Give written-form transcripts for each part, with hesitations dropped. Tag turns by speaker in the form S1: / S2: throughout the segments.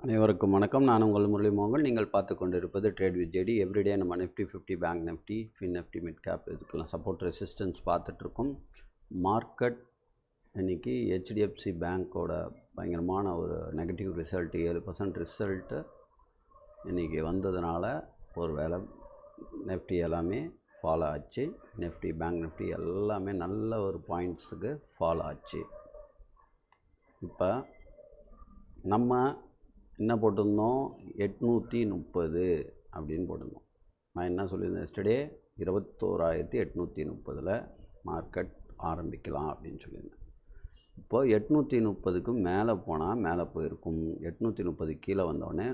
S1: அனைவருக்கும் வணக்கம். நான் உங்கள் முரளி மோகன். நீங்கள் பார்த்து கொண்டிருப்பது ட்ரேட் வித் ஜேடி. எவ்ரிடே நம்ம Nifty 50, bank Nifty, fin Nifty, mid cap இதுக்கெல்லாம் சப்போர்ட் ரெசிஸ்டன்ஸ் பார்த்துட்ருக்கோம். மார்க்கெட் இன்றைக்கி ஹெச்டிஎஃப்சி பேங்க்கோட பயங்கரமான ஒரு நெகட்டிவ் ரிசல்ட் 7% ரிசல்ட்டு இன்றைக்கி வந்ததுனால ஒரு வேளை நிஃப்டி எல்லாமே ஃபாலோ ஆச்சு. நிஃப்டி, பேங்க் நிஃப்டி எல்லாமே நல்ல ஒரு பாயிண்ட்ஸுக்கு ஃபாலோ ஆச்சு. இப்போ நம்ம என்ன போட்டிருந்தோம், 830 அப்படின்னு போட்டிருந்தோம். நான் என்ன சொல்லியிருந்தேன், எஸ்டர்டே 21,830 மார்க்கெட் ஆரம்பிக்கலாம் அப்படின்னு சொல்லியிருந்தேன். இப்போது 830க்கு மேலே போனால் மேலே போயிருக்கும். 830 கீழே வந்தோடனே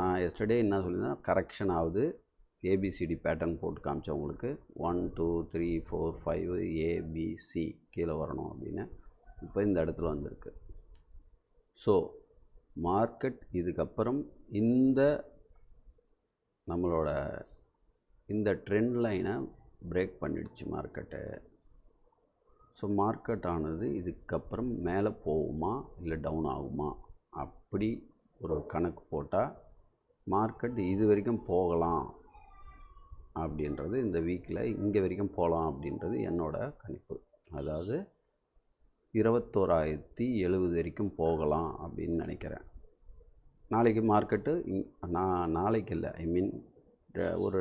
S1: நான் எஸ்டர்டே என்ன சொல்லியிருந்தேன், கரெக்ஷன் ஆகுது. ஏபிசிடி பேட்டர்ன் போட்டு காமிச்சேன் உங்களுக்கு. 1 2 3 4 5 ஏபிசி கீழே வரணும் அப்படின்னு. இப்போ இந்த இடத்துல வந்திருக்கு. ஸோ மார்க்கெட் இதுக்கப்புறம் நம்மளோட இந்த ட்ரெண்ட் லைனை பிரேக் பண்ணிடுச்சு மார்க்கெட்டு. ஸோ மார்க்கெட் ஆனது இதுக்கப்புறம் மேலே போகுமா இல்லை டவுன் ஆகுமா அப்படி ஒரு கணக்கு போட்டால் மார்க்கெட் இது வரைக்கும் போகலாம் அப்படின்றது, இந்த வீக்கில் இங்கே வரைக்கும் போகலாம் அப்படின்றது என்னோட கணிப்பு. அதாவது 21,070 வரைக்கும் போகலாம் அப்படின்னு நினைக்கிறேன். நாளைக்கு மார்க்கெட்டு நாளைக்கு இல்லை, ஐ மீன் ஒரு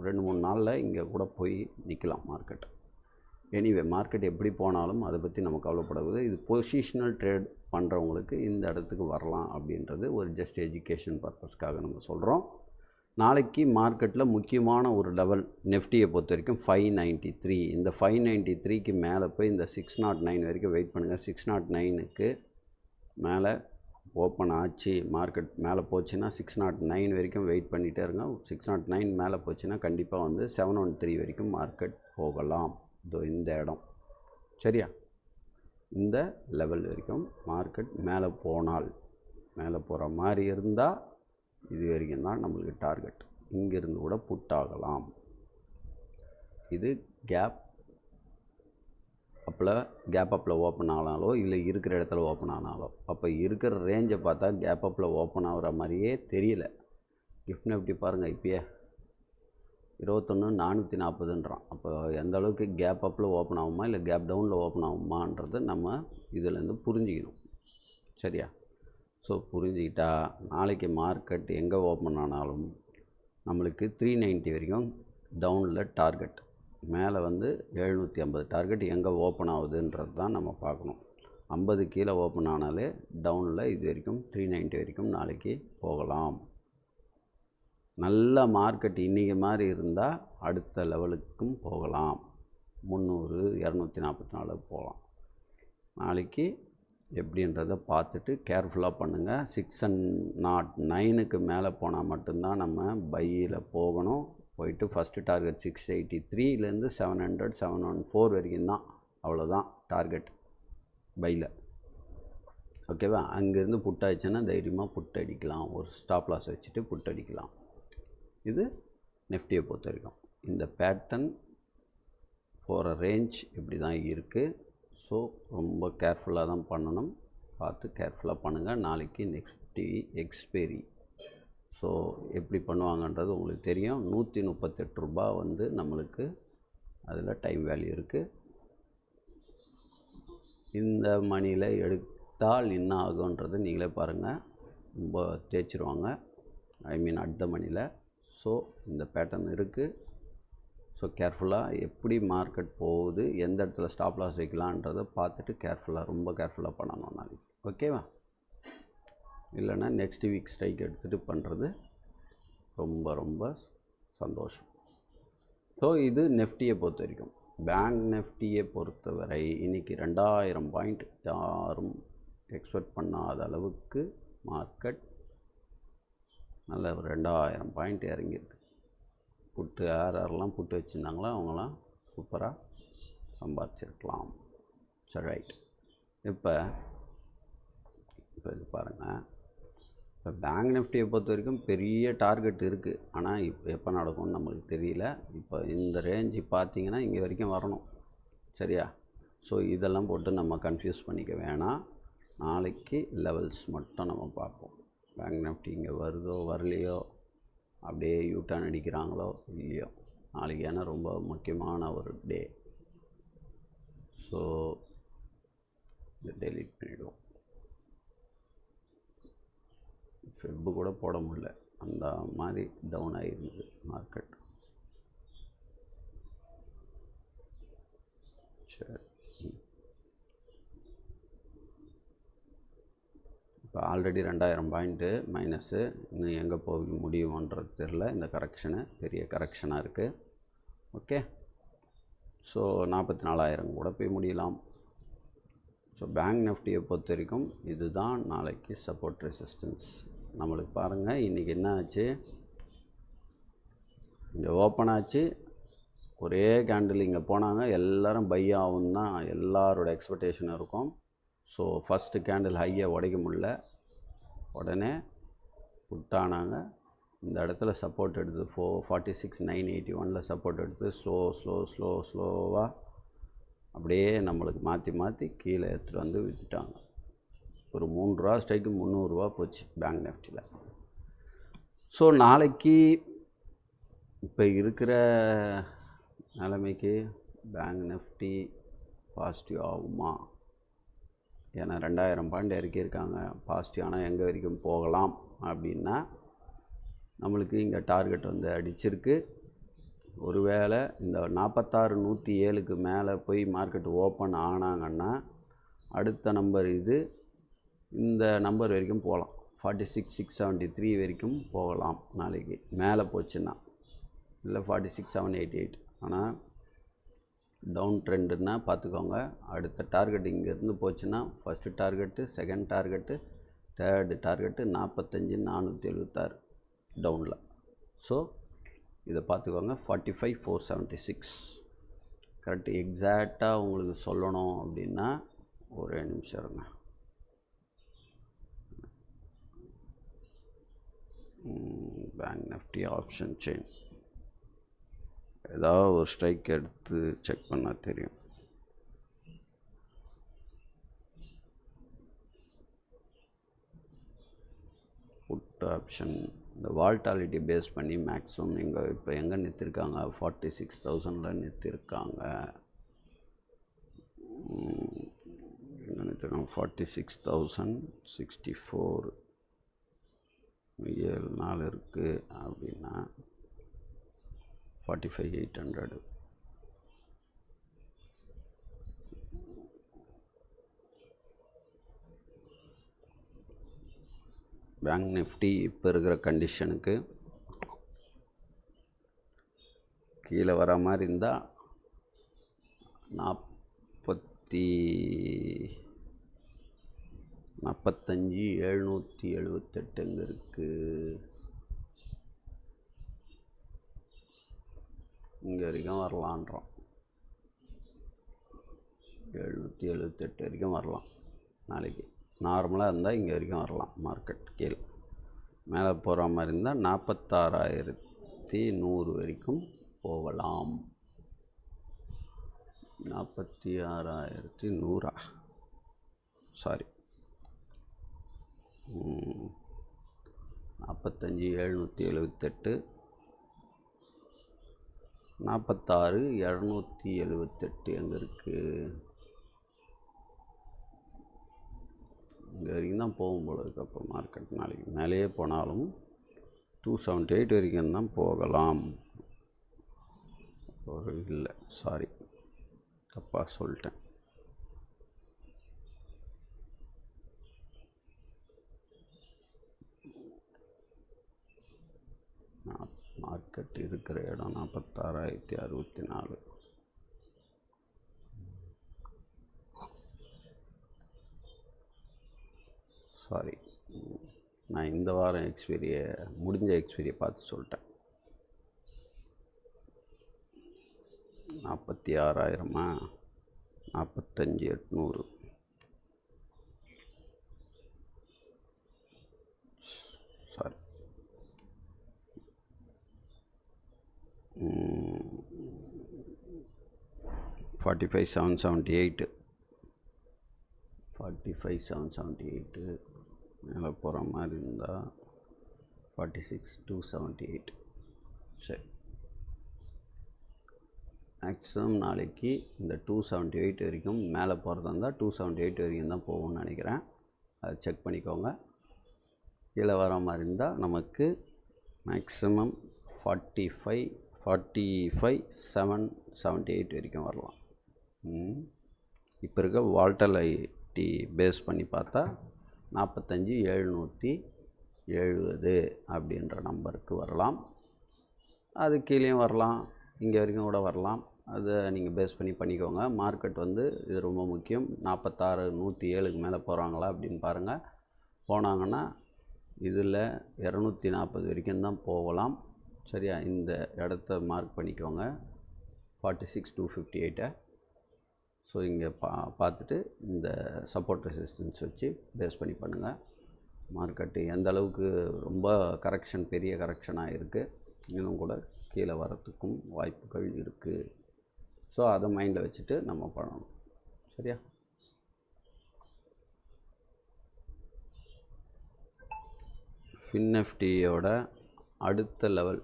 S1: 2-3 நாளில் இங்கே கூட போய் நிற்கலாம் மார்க்கெட். எனிவே மார்க்கெட் எப்படி போனாலும் அதை பற்றி நம்ம கவலைப்படாது. இது பொசிஷனல் ட்ரேட் பண்ணுறவங்களுக்கு இந்த இடத்துக்கு வரலாம் அப்படின்றது ஒரு ஜஸ்ட் எஜுகேஷன் பர்பஸ்க்காக நம்ம சொல்கிறோம். நாளைக்கு மார்க்கெட்டில் முக்கியமான ஒரு லெவல் நிஃப்டியை பொறுத்த வரைக்கும் 593. இந்த 593க்கு மேலே போய் இந்த 609 வரைக்கும் வெயிட் பண்ணுங்கள். 609க்கு மேலே ஓப்பன் ஆச்சு, மார்க்கெட் மேலே போச்சுன்னா 609 வரைக்கும் வெயிட் பண்ணிகிட்டே இருங்க. 609 மேலே போச்சுன்னா கண்டிப்பாக வந்து 713 வரைக்கும் மார்க்கெட் போகலாம். இந்த இடம் சரியா, இந்த லெவல் வரைக்கும் மார்க்கெட் மேலே போனால், மேலே போகிற மாதிரி இருந்தால் இது வரைக்கும் தான் நம்மளுக்கு டார்கெட். இங்கேருந்து கூட புட் ஆகலாம். இது கேப் அப்பில் ஓப்பன் ஆனாலோ இல்லை இருக்கிற இடத்துல ஓப்பன் ஆனாலோ, அப்போ இருக்கிற ரேஞ்சை பார்த்தா கேப் அப்பில் ஓப்பன் ஆகிற மாதிரியே தெரியல. கிஃப்ட் நிஃப்டி பாருங்கள், இப்போயே 21,440ன்றான். அப்போ எந்த அளவுக்கு கேப் அப்பில் ஓப்பன் ஆகுமா இல்லை கேப் டவுனில் ஓப்பன் ஆகுமான்றதை நம்ம இதிலேருந்து புரிஞ்சிக்கணும். சரியா? ஸோ புரிஞ்சுக்கிட்டா நாளைக்கு மார்க்கெட் எங்கே ஓப்பன் ஆனாலும் நம்மளுக்கு 390 வரைக்கும் டவுனில் டார்கெட், மேலே வந்து 750 டார்கெட் எங்கே ஓப்பன் ஆகுதுன்றது தான் நம்ம பார்க்கணும். 50 கீழே ஓப்பன் ஆனாலே டவுனில் இது வரைக்கும் 390 வரைக்கும் நாளைக்கு போகலாம். நல்ல மார்க்கெட் இன்றைக்கி மாதிரி இருந்தால் அடுத்த லெவலுக்கும் போகலாம். 300 244 போகலாம். நாளைக்கு எப்படின்றத பார்த்துட்டு கேர்ஃபுல்லாக பண்ணுங்கள். 609க்கு மேலே போனால் மட்டும்தான் நம்ம பையில் போகணும். போயிட்டு ஃபஸ்ட்டு டார்கெட் 683லேருந்து 700 714 வரைக்கும் தான், அவ்வளோதான் டார்கெட் பையில். ஓகேவா? அங்கேருந்து புட் ஆயிடுச்சுன்னா தைரியமாக புட் அடிக்கலாம். ஒரு ஸ்டாப் லாஸ் வச்சுட்டு புட் அடிக்கலாம். இது நிஃப்டியை பொறுத்த வரைக்கும் இந்த பேட்டர்ன் போகிற ரேஞ்ச் இப்படி தான் இருக்குது. ஸோ ரொம்ப கேர்ஃபுல்லாக தான் பண்ணணும். பார்த்து கேர்ஃபுல்லாக பண்ணுங்கள். நாளைக்கு நிஃப்டி எக்ஸ்பைரி. ஸோ எப்படி பண்ணுவாங்கன்றது உங்களுக்கு தெரியும். 138 ரூபா வந்து நம்மளுக்கு அதில் டைம் வேல்யூ இருக்குது. இந்த மணியில் எடுத்தால் என்ன ஆகுன்றது நீங்களே பாருங்கள். ரொம்ப தேய்ச்சிருவாங்க, ஐ மீன் அடுத்த மணியில். ஸோ இந்த பேட்டர்ன் இருக்குது. ஸோ கேர்ஃபுல்லாக எப்படி மார்க்கெட் போகுது, எந்த இடத்துல ஸ்டாப் லாஸ் வைக்கலான்றதை பார்த்துட்டு கேர்ஃபுல்லாக, ரொம்ப கேர்ஃபுல்லாக பண்ணணும் நாளைக்கு. ஓகேவா? இல்லைன்னா நெக்ஸ்ட் வீக் ஸ்ட்ரைக் எடுத்துகிட்டு பண்ணுறது ரொம்ப ரொம்ப சந்தோஷம். ஸோ இது நிஃப்டியை பொறுத்த வரைக்கும். பேங்க் நிஃப்டியை பொறுத்தவரை இன்றைக்கி 2000 பாயிண்ட் யாரும் எக்ஸ்பெக்ட் பண்ணாத அளவுக்கு மார்க்கெட் நல்ல 2000 பாயிண்ட் இறங்கியிருக்கு. புட்டு யாரெல்லாம் புட்டு வச்சுருந்தாங்களோ அவங்களாம் சூப்பராக சம்பாதிச்சிருக்கலாம். சரி, ரைட். இப்போ இது பாருங்கள். இப்போ பேங்க் நிஃப்டியை பொறுத்த வரைக்கும் பெரிய டார்கெட் இருக்குது. ஆனால் இப்போ எப்போ நடக்கும்னு நம்மளுக்கு தெரியல. இப்போ இந்த ரேஞ்சு பார்த்திங்கன்னா இங்கே வரைக்கும் வரணும். சரியா? ஸோ இதெல்லாம் போட்டு நம்ம கன்ஃபியூஸ் பண்ணிக்க வேணாம். நாளைக்கு லெவல்ஸ் மட்டும் நம்ம பார்ப்போம். பேங்க் நிஃப்டி இங்கே வருதோ வரலையோ, அப்படியே யூட்டர்ன் அடிக்கிறாங்களோ இல்லையோ, நாளைக்கு ஏன்னா ரொம்ப முக்கியமான ஒரு டே. ஸோ இதை டெலீட் பண்ணிவிடுவோம். ஃபெப்பு கூட போட முடியல, அந்த மாதிரி டவுன் ஆகிருந்தது மார்க்கெட். சரி, இப்போ ஆல்ரெடி 2000 பாயிண்ட்டு மைனஸு. இன்னும் எங்கே போக முடியுமன்றது தெரில. இந்த கரெக்ஷனு பெரிய கரெக்ஷனாக இருக்குது. ஓகே, ஸோ 44,000 கூட போய் முடியலாம். ஸோ பேங்க் நிஃப்டியை பொறுத்த வரைக்கும் இதுதான் நாளைக்கு சப்போர்ட் ரெசிஸ்டன்ஸ். நம்மளுக்கு பாருங்கள், இன்றைக்கி என்ன ஆச்சு, இங்கே ஓப்பன் ஆச்சு, ஒரே கேண்டில் இங்கே போனாங்க, எல்லோரும் பை ஆகும் தான் எல்லாரோட எக்ஸ்பெக்டேஷன் இருக்கும். ஸோ ஃபஸ்ட்டு கேண்டில் ஹையை உடைக்க முடியல, உடனே புட்டானாங்க. இந்த இடத்துல சப்போர்ட் எடுத்து 46,981 சப்போர்ட் எடுத்து ஸ்லோவாக அப்படியே நம்மளுக்கு மாற்றி மாற்றி கீழே எடுத்துகிட்டு வந்து விட்டுட்டாங்க. ஒரு 3 ரூபா ஸ்ட்ரைக்கு 300 ரூபா போச்சு பேங்க் நிஃப்டியில். ஸோ நாளைக்கு இப்போ இருக்கிற நிலைமைக்கு பேங்க் நிஃப்டி பாசிட்டிவ் ஆகுமா? ஏன்னா 2000 பாயிண்ட் இறக்கியிருக்காங்க. பாசிட்டிவ் ஆனால் எங்கே வரைக்கும் போகலாம் அப்படின்னா, நம்மளுக்கு இங்கே டார்கெட் வந்து அடிச்சிருக்கு. ஒருவேளை இந்த 46,107க்கு மேலே போய் மார்க்கெட் ஓப்பன் ஆனாங்கன்னா அடுத்த நம்பர் இது, இந்த நம்பர் வரைக்கும் போகலாம். 46,673 வரைக்கும் போகலாம் நாளைக்கு மேலே போச்சுன்னா, இல்லை 46,788. ஆனால் டவுன் ட்ரெண்டுன்னா பார்த்துக்கோங்க. அடுத்த டார்கெட் இங்கேருந்து போச்சுன்னா first target, second target, third target 45,476 டவுனில். ஸோ இதை பார்த்துக்கோங்க. 45,476 கரெக்டு. எக்ஸாக்டாக உங்களுக்கு சொல்லணும் அப்படின்னா ஒரே நிமிஷம் இருங்க. பேங்க் நிஃப்டி ஆப்ஷன் செயின் ஏதாவது ஒரு ஸ்ட்ரைக் எடுத்து செக் பண்ணால் தெரியும். புட் ஆப்ஷன் இந்த வால்டாலிட்டி பேஸ் பண்ணி மேக்ஸிமம் நீங்கள் இப்போ எங்கே நிறுத்திருக்காங்க, 46,000 நிறுத்திருக்காங்க. எங்கே நிறுத்திருக்காங்க, 46,064 7 நாள் இருக்குது அப்படின்னா 45,800. பேங்க் நிஃப்டி இப்போ இருக்கிற கண்டிஷனுக்கு கீழே வர மாதிரி இருந்தால் 45,778 எங்கே இருக்குது, இங்கே வரைக்கும் வரலான்றோம். 778 வரைக்கும் வரலாம் நாளைக்கு. நார்மலாக இருந்தால் இங்கே வரைக்கும் வரலாம் மார்க்கெட். கீழே மேலே போகிற மாதிரி இருந்தால் 46,100 வரைக்கும் போகலாம். 46,100 சாரி 45,778 46,278 எங்கே இருக்குது, இங்கே வரைக்கும் தான் போகும் போல இருக்குது. அப்போ மார்க்கெட் நாளைக்கு மேலேயே போனாலும் 278 வரைக்கும் தான் போகலாம். ஒரு இல்லை, சாரி தப்பாக சொல்லிட்டேன். மார்க்கெட் இருக்கிற இடம் 46,064. சாரி, நான் இந்த வாரம் முடிஞ்ச எக்ஸ்பீரியை பார்த்து சொல்லிட்டேன். 46,000 45,800. சாரி 45,778 45,778 மேலே போகிற மாதிரி இருந்தால் 46,278. சரி, மேக்ஸிமம் நாளைக்கு இந்த 278 வரைக்கும் மேலே போகிறதா இருந்தால் 278 வரைக்கும் தான் போகும்னு நினைக்கிறேன். அதை செக் பண்ணிக்கோங்க. கீழே வர மாதிரி இருந்தால் நமக்கு மேக்ஸிமம் 45,778 வரைக்கும் வரலாம். இப்போ இருக்க வால்டலைட்டி பேஸ் பண்ணி பார்த்தா 45,770 அப்படின்ற நம்பருக்கு வரலாம். அது கீழேயும் வரலாம், இங்கே வரைக்கும் கூட வரலாம். அதை நீங்கள் பேஸ் பண்ணிக்கோங்க. மார்க்கெட் வந்து இது ரொம்ப முக்கியம். 46,107க்கு மேலே போகிறாங்களா அப்படின்னு பாருங்கள். போனாங்கன்னா இதில் 240 வரைக்கும் தான் போகலாம். சரியா? இந்த இடத்த மார்க் பண்ணிக்கோங்க, 46,258. ஸோ இங்கே பார்த்துட்டு இந்த சப்போர்ட் ரெசிஸ்டன்ஸ் வச்சு பேஸ் பண்ணி பண்ணுங்கள். மார்க்கெட்டு எந்த அளவுக்கு ரொம்ப கரெக்ஷன், பெரிய கரெக்ஷனாக இருக்குது, இன்னும் கூட கீழே வரத்துக்கும் வாய்ப்புகள் இருக்குது. ஸோ அதை மைண்டில் வச்சுட்டு நம்ம பண்ணணும். சரியா? FinNiftyயோட அடுத்த லெவல்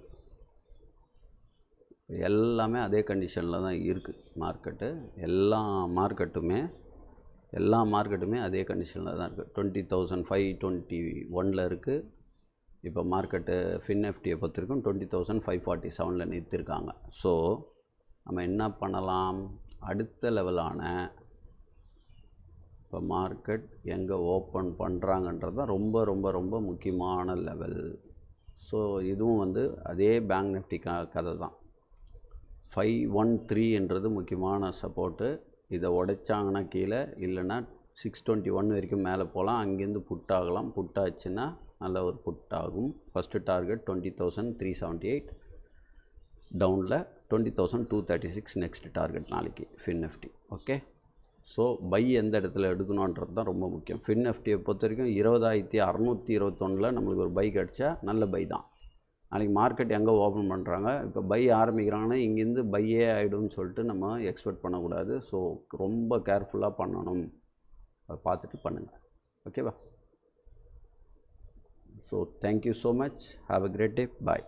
S1: எல்லாமே அதே கண்டிஷனில் தான் இருக்குது. மார்க்கெட்டு எல்லா மார்க்கெட்டுமே அதே கண்டிஷனில் தான் இருக்குது. 20,521 இருக்குது. இப்போ மார்க்கெட்டு FinNiftyயை பொறுத்த வரைக்கும் 20,547 நிறுத்திருக்காங்க. ஸோ நம்ம என்ன பண்ணலாம், அடுத்த லெவலான இப்போ மார்க்கெட் எங்கே ஓப்பன் பண்ணுறாங்கன்றது தான் ரொம்ப ரொம்ப ரொம்ப முக்கியமான லெவல். ஸோ இதுவும் வந்து அதே பேங்க் நிஃப்டி கதை தான். 513 முக்கியமான சப்போர்ட்டு. இதை உடைச்சாங்கன்னா கீழே, இல்லைன்னா 621 வரைக்கும் மேலே போகலாம். அங்கேருந்து புட் ஆகலாம். புட் ஆச்சுன்னா நல்ல ஒரு புட் ஆகும். ஃபஸ்ட்டு டார்கெட் 20,378, டவுனில் 20,236 நெக்ஸ்ட் டார்கெட் நாளைக்கு FinNifty. ஓகே, ஸோ பை எந்த இடத்துல எடுக்கணுன்றது தான் ரொம்ப முக்கியம். FinNiftyயை பொறுத்த வரைக்கும் 20,621 நம்மளுக்கு ஒரு பை கிடச்சா நல்ல பை தான். நாளைக்கு மார்க்கெட் எங்கே ஓப்பன் பண்ணுறாங்க, இப்போ பை ஆரம்பிக்கிறாங்கன்னா இங்கேருந்து பையே ஆகிடும்னு சொல்லிட்டு நம்ம எக்ஸ்பெக்ட் பண்ணக்கூடாது. ஸோ ரொம்ப கேர்ஃபுல்லாக பண்ணணும். அதை பார்த்துட்டு பண்ணுங்கள். ஓகேவா? So thank you so much. Have a great day. Bye.